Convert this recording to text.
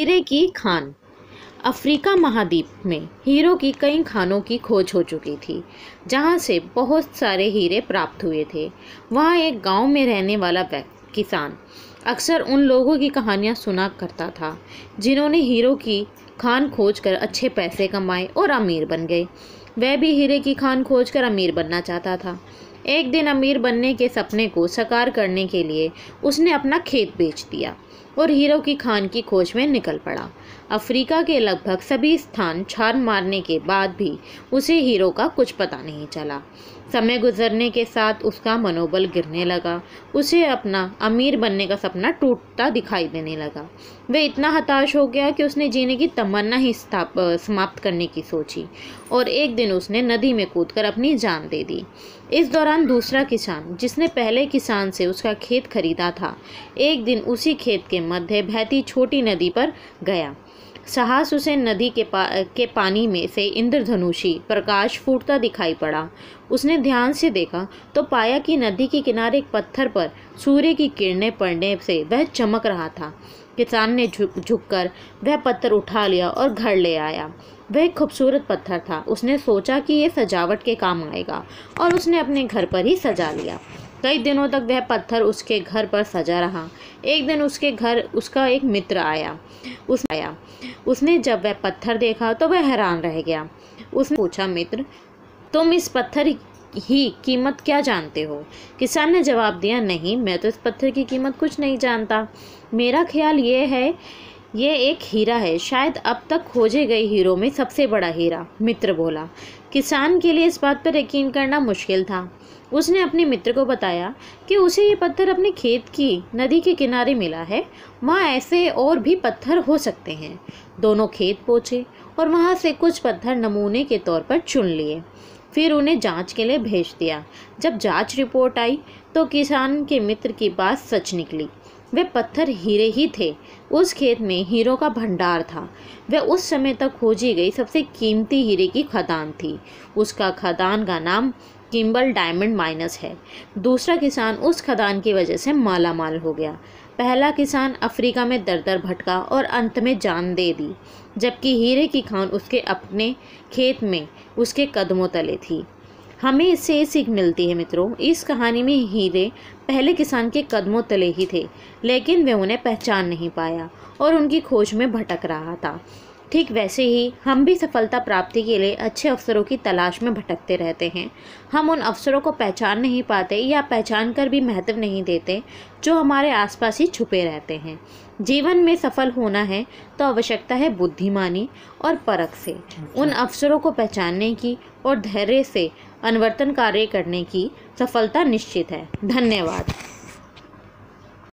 हीरे की खान। अफ्रीका महाद्वीप में हीरो की कई खानों की खोज हो चुकी थी, जहां से बहुत सारे हीरे प्राप्त हुए थे। वहां एक गांव में रहने वाला किसान अक्सर उन लोगों की कहानियां सुना करता था जिन्होंने हीरो की खान खोजकर अच्छे पैसे कमाए और अमीर बन गए। वह भी हीरे की खान खोजकर अमीर बनना चाहता था। एक दिन अमीर बनने के सपने को साकार करने के लिए उसने अपना खेत बेच दिया और हीरो की खान की खोज में निकल पड़ा। अफ्रीका के लगभग सभी स्थान छान मारने के बाद भी उसे हीरो का कुछ पता नहीं चला। समय गुजरने के साथ उसका मनोबल गिरने लगा। उसे अपना अमीर बनने का सपना टूटता दिखाई देने लगा। वह इतना हताश हो गया कि उसने जीने की तमन्ना ही समाप्त करने की सोची और एक दिन उसने नदी में कूदकर अपनी जान दे दी। इस दौरान दूसरा किसान, जिसने पहले किसान से उसका खेत खरीदा था, एक दिन उसी खेत के मध्य बहती छोटी नदी पर गया। साहस उसे नदी के पानी में से इंद्रधनुषी प्रकाश फूटता दिखाई पड़ा। उसने ध्यान से देखा तो पाया कि नदी के किनारे एक पत्थर पर सूर्य की किरणें पड़ने से वह चमक रहा था। किसान ने झुककर वह पत्थर उठा लिया और घर ले आया। वह एक खूबसूरत पत्थर था। उसने सोचा कि यह सजावट के काम आएगा और उसने अपने घर पर ही सजा लिया। कई दिनों तक वह पत्थर उसके घर पर सजा रहा। एक दिन उसके घर उसका एक मित्र आया। उसने जब वह पत्थर देखा तो वह हैरान रह गया। उसने पूछा, मित्र, तुम इस पत्थर की कीमत क्या जानते हो? किसान ने जवाब दिया, नहीं, मैं तो इस पत्थर की कीमत कुछ नहीं जानता। मेरा ख्याल ये है ये एक हीरा है, शायद अब तक खोजे गए हीरो में सबसे बड़ा हीरा। मित्र बोला। किसान के लिए इस बात पर यकीन करना मुश्किल था। उसने अपने मित्र को बताया कि उसे ये पत्थर अपने खेत की नदी के किनारे मिला है। वहाँ ऐसे और भी पत्थर हो सकते हैं। दोनों खेत पहुँचे और वहाँ से कुछ पत्थर नमूने के तौर पर चुन लिए। फिर उन्हें जांच के लिए भेज दिया। जब जांच रिपोर्ट आई तो किसान के मित्र की बात सच निकली। वे पत्थर हीरे ही थे। उस खेत में हीरो का भंडार था। वह उस समय तक खोजी गई सबसे कीमती हीरे की खदान थी। उसका खदान का नाम किम्बल डायमंड माइनस है। दूसरा किसान उस खदान की वजह से माला माल हो गया। पहला किसान अफ्रीका में दर दर भटका और अंत में जान दे दी, जबकि हीरे की खान उसके अपने खेत में उसके कदमों तले थी। हमें इससे ये सीख मिलती है मित्रों, इस कहानी में हीरे पहले किसान के कदमों तले ही थे, लेकिन वह उन्हें पहचान नहीं पाया और उनकी खोज में भटक रहा था। ठीक वैसे ही हम भी सफलता प्राप्ति के लिए अच्छे अवसरों की तलाश में भटकते रहते हैं। हम उन अवसरों को पहचान नहीं पाते या पहचान कर भी महत्व नहीं देते जो हमारे आसपास ही छुपे रहते हैं। जीवन में सफल होना है तो आवश्यकता है बुद्धिमानी और परख से उन अवसरों को पहचानने की और धैर्य से अनुवर्तन कार्य करने की। सफलता निश्चित है। धन्यवाद।